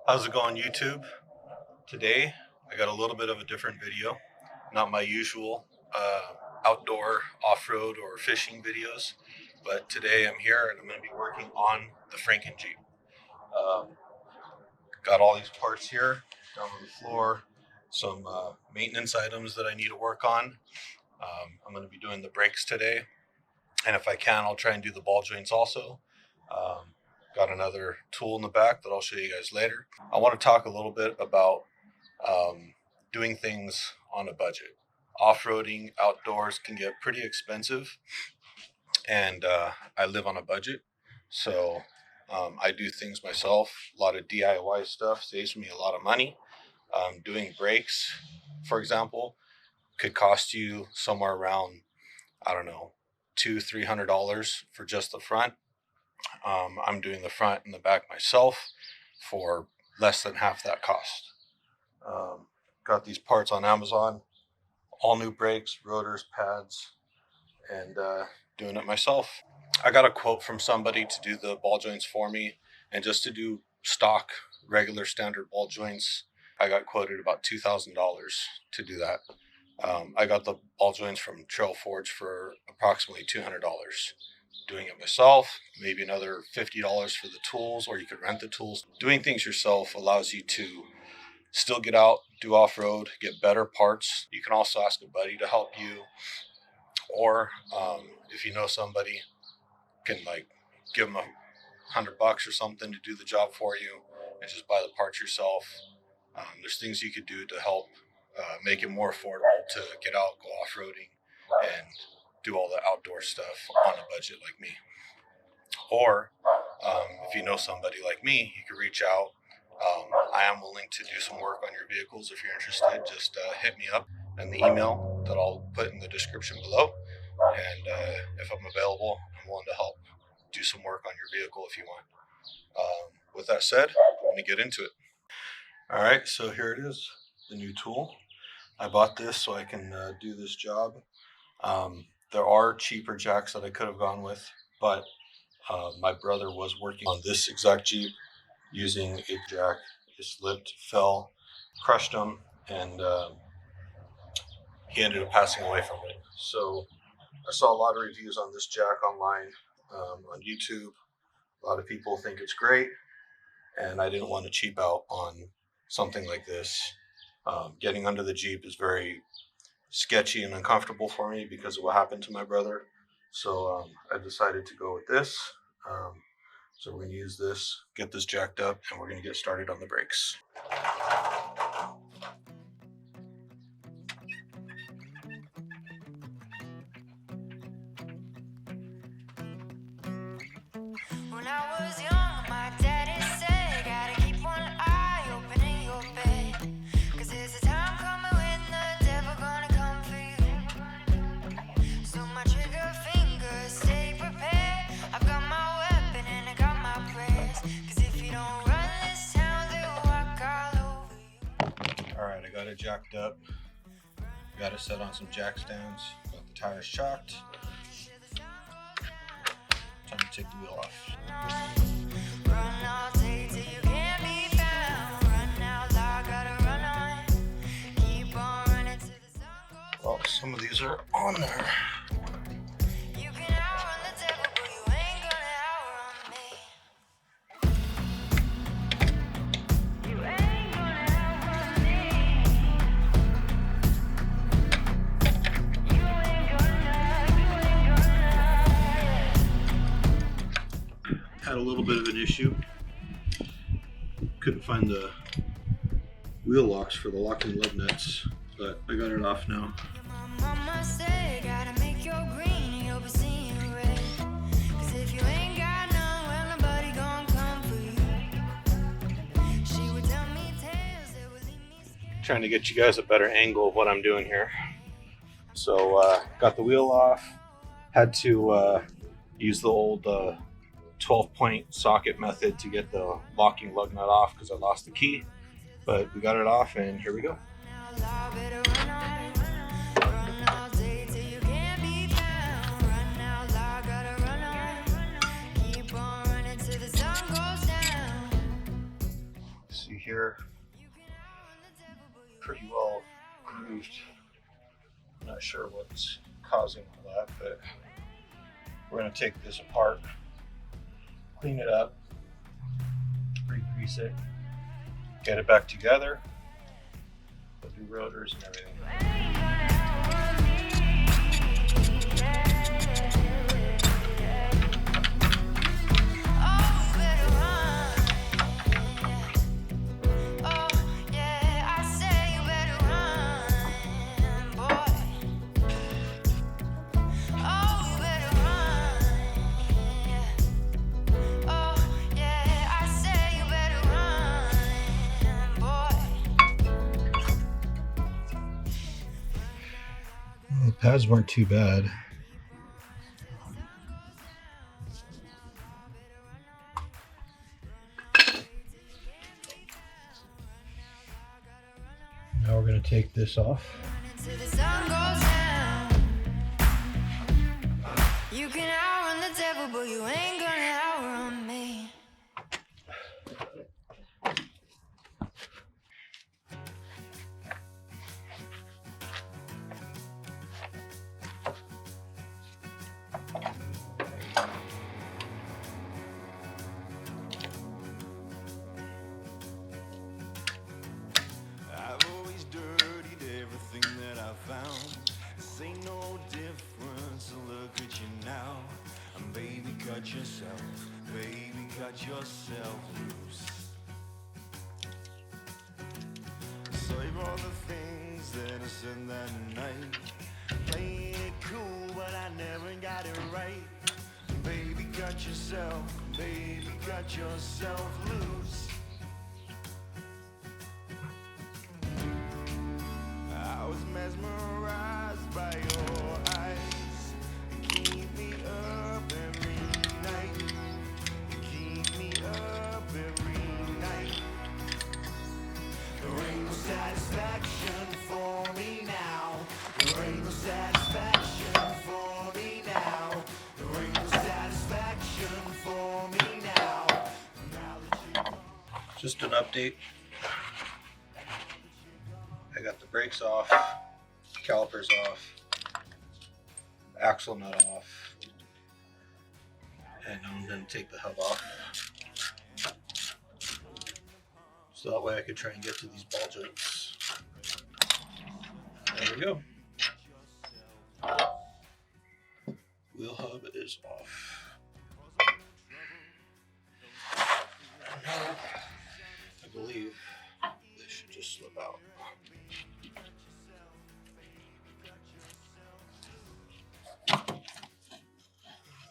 How's it going, YouTube? Today I got a little bit of a different video, not my usual outdoor off-road or fishing videos, but today I'm here and I'm going to be working on the Frankenjeep. Got all these parts here down on the floor, some maintenance items that I need to work on. I'm going to be doing the brakes today, and if I can, I'll try and do the ball joints also. Got another tool in the back that I'll show you guys later. I want to talk a little bit about doing things on a budget. Off-roading outdoors can get pretty expensive, and I live on a budget, so I do things myself. A lot of DIY stuff saves me a lot of money. Doing brakes, for example, could cost you somewhere around, I don't know, $200-300 for just the front. I'm doing the front and the back myself for less than half that cost. Got these parts on Amazon, all new brakes, rotors, pads, and doing it myself. I got a quote from somebody to do the ball joints for me, and just to do stock, regular, standard ball joints, I got quoted about $2,000 to do that. I got the ball joints from TrailForged for approximately $200. Doing it myself, maybe another $50 for the tools, or you could rent the tools. Doing things yourself allows you to still get out, do off-road, get better parts. You can also ask a buddy to help you, or if you know somebody, can give them $100 or something to do the job for you and just buy the parts yourself. There's things you could do to help make it more affordable to get out, go off-roading, and do all the outdoor stuff on a budget like me. Or if you know somebody like me, you can reach out. I am willing to do some work on your vehicles. If you're interested, just hit me up in the email that I'll put in the description below. And if I'm available, I'm willing to help do some work on your vehicle if you want. With that said, I'm going to get into it. All right, so here it is, the new tool. I bought this so I can do this job. There are cheaper jacks that I could have gone with, but my brother was working on this exact Jeep using a jack. It slipped, fell, crushed him, and he ended up passing away from it. So I saw a lot of reviews on this jack online, on YouTube. A lot of people think it's great, and I didn't want to cheap out on something like this. Getting under the Jeep is very sketchy and uncomfortable for me because of what happened to my brother. So I decided to go with this. So we're going to use this, get this jacked up, and we're going to get started on the brakes. When I was young, my daddy said, gotta keep one eye open in your bed, 'cause there's a time coming when the devil gonna come for you. So my trigger fingers, stay prepared. I've got my weapon and I got my prayers, 'cause if you don't run this town, they'll walk all over you. Alright, I got it jacked up. Got it set on some jack stands. Got the tires shocked. Time to take the wheel off. Run all day till you can't be found. Run out loud, gotta run on. Keep on running till the sun goes. Well, some of these are on there. You can outrun the devil, but you ain't gonna outrun me. You ain't gonna outrun me. You ain't gonna. Had a little bit of an issue. Couldn't find the wheel locks for the locking lug nuts, but I got it off now. My mama said, gotta make your green and you'll be seeing red. 'Cause if you ain't got none, well, nobody gon' come for you. She would tell me tales that would leave me scared. Trying to get you guys a better angle of what I'm doing here. So got the wheel off. Had to use the old 12-point socket method to get the locking lug nut off because I lost the key. But we got it off, and here we go. Now, Lord, better run on. Run all day till you can't be found. Run out loud, gotta run on. Keep on running till the sun goes down. See here, pretty well grooved. I'm not sure what's causing all that, but we're going to take this apart, clean it up, re-grease it, get it back together, put new rotors and everything. The pads weren't too bad. Now we're going to take this off. You can outrun the devil, but you ain't gonna outrun me. I've always dirtied everything that I found. This ain't no difference, so look at you now. And baby, cut yourself loose. Save all the things that I said that night. Play it cool, but I never got it right. Baby, cut yourself loose. I was mesmerized by your eyes. You keep me up every night. There ain't no satisfaction for me now. There ain't no satisfaction for me now. There ain't no satisfaction for me now. Just an update. I got the brakes off, calipers off, axle nut off, and I'm going to take the hub off. So that way I could try and get to these ball joints. There we go. Wheel hub is off. I believe this should just slip out.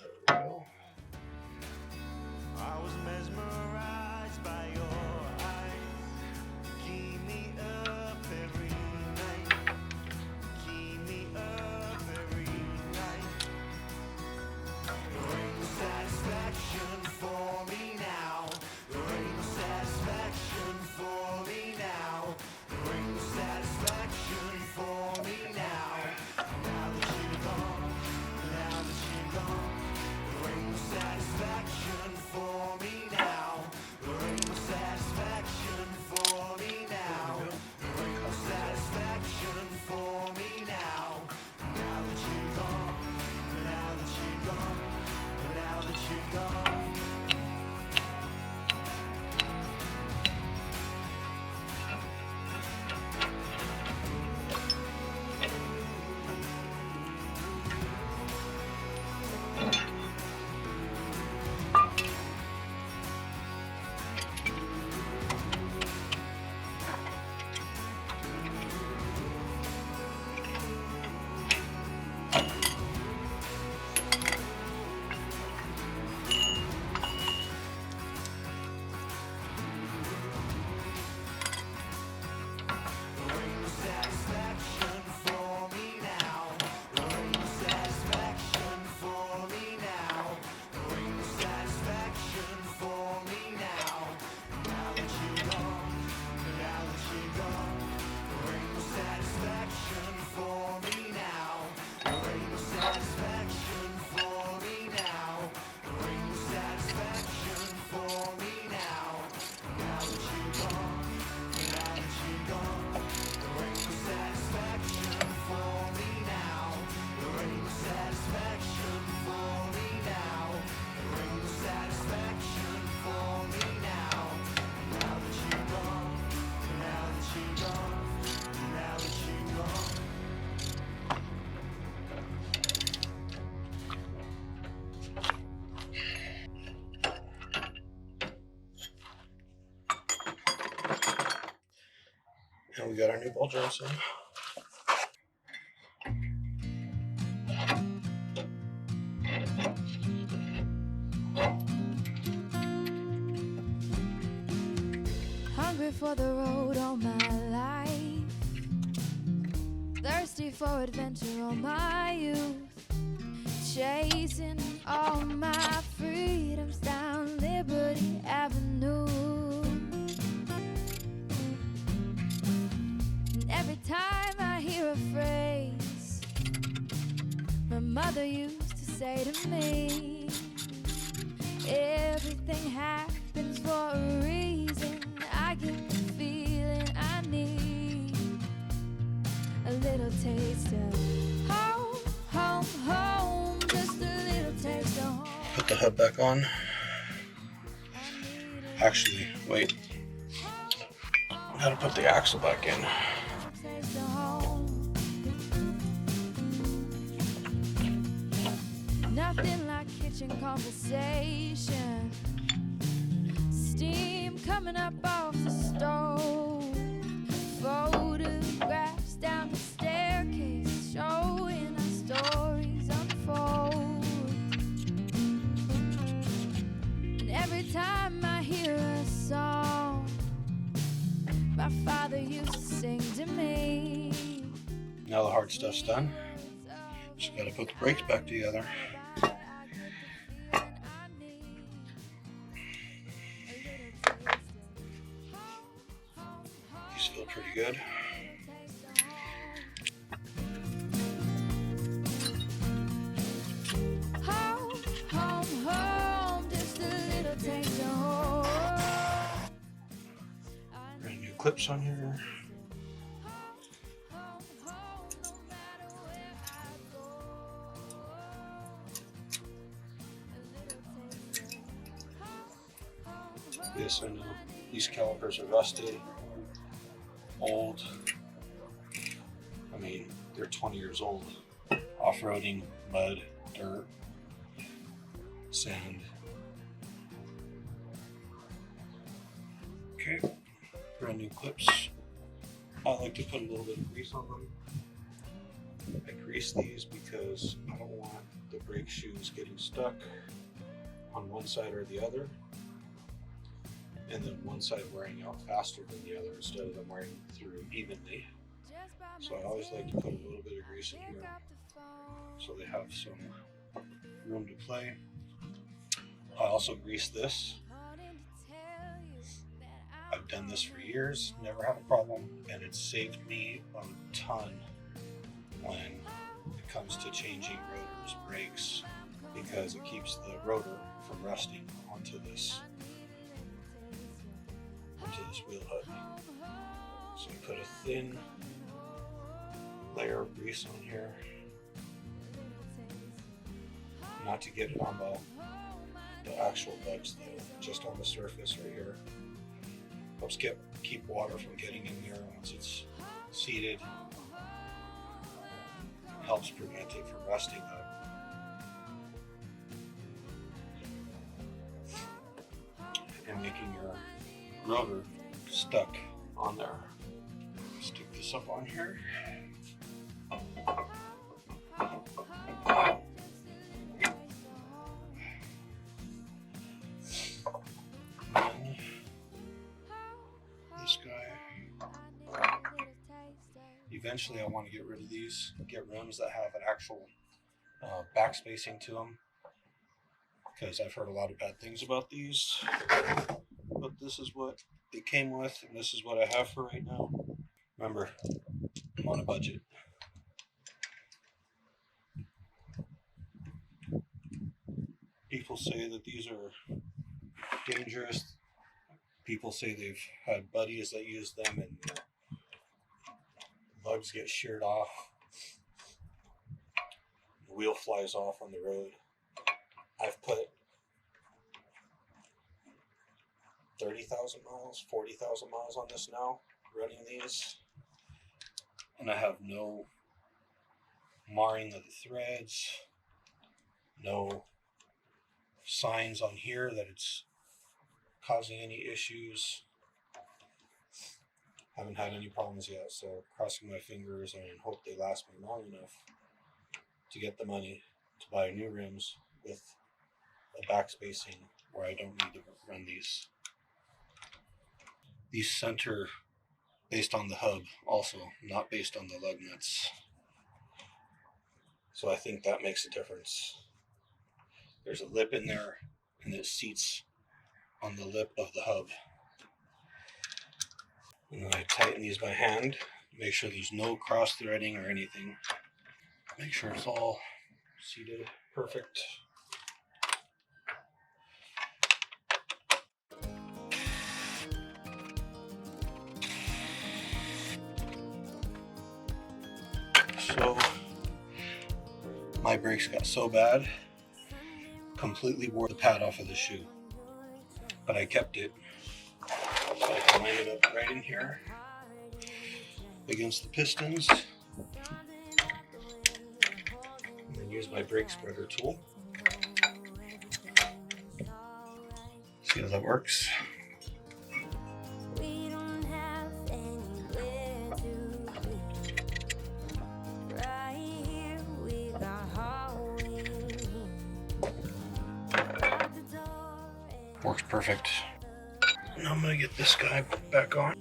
There we go. I was mesmerized by your eyes. Keep me up every night. Keep me up every night. There ain't no satisfaction for me now. There ain't no And we got our new ball joints in. Hungry for the road all my life, thirsty for adventure all my youth, chasing all my freedoms down Liberty Avenue. And every time I hear a phrase my mother used to say to me, everything happens for a reason, I get the feeling I need a little taste of home, home, home, just a little taste of home. Put the hood back on. Actually, wait. Gotta put the axle back in. Taste of home. Nothing like kitchen conversation, steam coming up off the stove, photographs down the staircase showing our stories unfold. And every time I hear a song my father used to sing to me, Now the hard stuff's done. Just gotta put the brakes back together. These feel pretty good. Home, home, home, just a little taste of home. Brand new clips on here. Yes, I know. These calipers are rusted, old. I mean, they're 20 years old. Off-roading, mud, dirt, sand. Okay, brand new clips. I like to put a little bit of grease on them. I grease these because I don't want the brake shoes getting stuck on one side or the other, and then one side wearing out faster than the other instead of them wearing through evenly. So I always like to put a little bit of grease in here so they have some room to play. I also grease this. I've done this for years, never had a problem, and it's saved me a ton when it comes to changing rotors, brakes, because it keeps the rotor from rusting onto this wheel hood. So I put a thin layer of grease on here, not to get it on the actual bugs though, just on the surface right here. Helps keep water from getting in there once it's seated. Helps prevent it from rusting up and making your rotor stuck on there. Stick this up on here. And this guy. Eventually I want to get rid of these, get rims that have an actual back spacing to them, because I've heard a lot of bad things about these, but this is what they came with and this is what I have for right now. Remember, I'm on a budget. People say that these are dangerous. People say they've had buddies that use them and lugs get sheared off. The wheel flies off on the road. I've put 30,000 miles, 40,000 miles on this now, running these. And I have no marring of the threads, no signs on here that it's causing any issues. Haven't had any problems yet, so crossing my fingers and hope they last me long enough to get the money to buy new rims with a back spacing where I don't need to run these. These center based on the hub also, not based on the lug nuts. So I think that makes a difference. There's a lip in there and it seats on the lip of the hub. And then I tighten these by hand, make sure there's no cross threading or anything. Make sure it's all seated perfect. So my brakes got so bad, completely wore the pad off of the shoe, but I kept it. So I can line it up right in here against the pistons, and then use my brake spreader tool. See how that works? We don't have anywhere to be. Right here we got Halloween. Out the door and Works perfect. Now I'm gonna get this guy back on.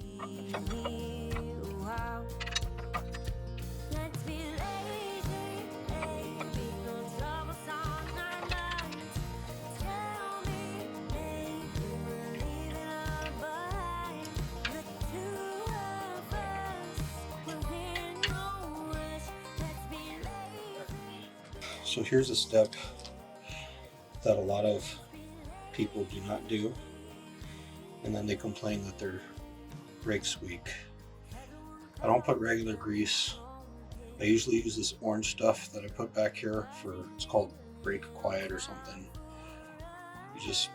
let's be lazy, baby, no troubles on our minds. Tell me, maybe we're leaving her behind. The two of us, we're in no rush. Let's be lazy. So here's a step that a lot of people do not do, and then they complain that their brakes squeak. I don't put regular grease. I usually use this orange stuff that I put back here for, it's called brake quiet or something. You just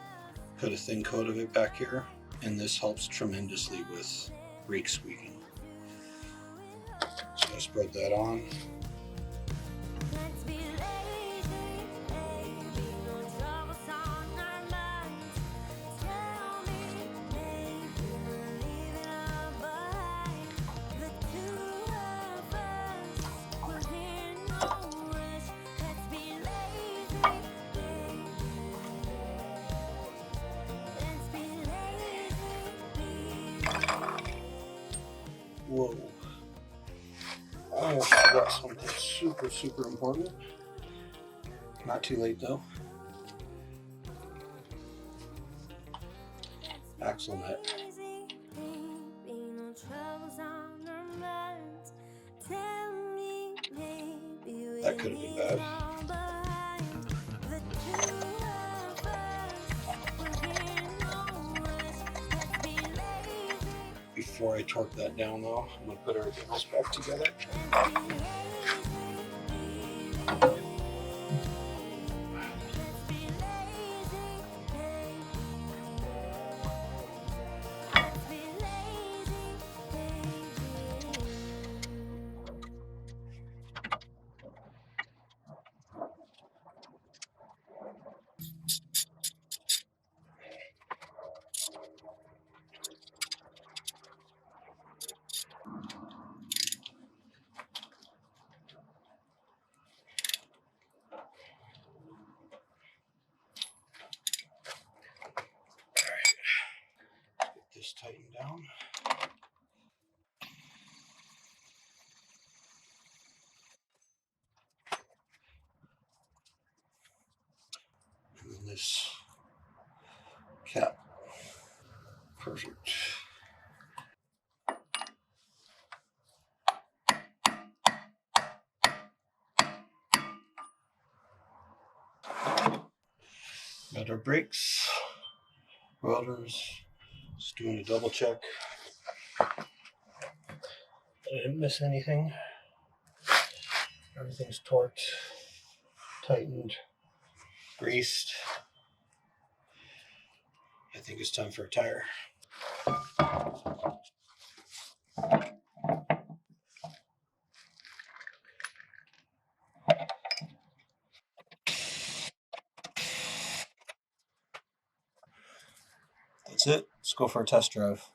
put a thin coat of it back here, and this helps tremendously with brake squeaking. So I spread that on. Let's be lazy, baby, no troubles on our minds. Tell me, maybe we're leaving her behind. The two of us, we're in no rush. Let's be lazy, baby. Let's be lazy, baby. Whoa. I almost forgot something super important. Not too late though. Axle nut. That could have been bad. Before I torque that down though, I'm going to put everything else back together. Get this tightened down. And then this cap. Perfect. Got our brakes, rotors, just doing a double check. I didn't miss anything. Everything's torqued, tightened, greased. I think it's time for a tire. That's it. Let's go for a test drive.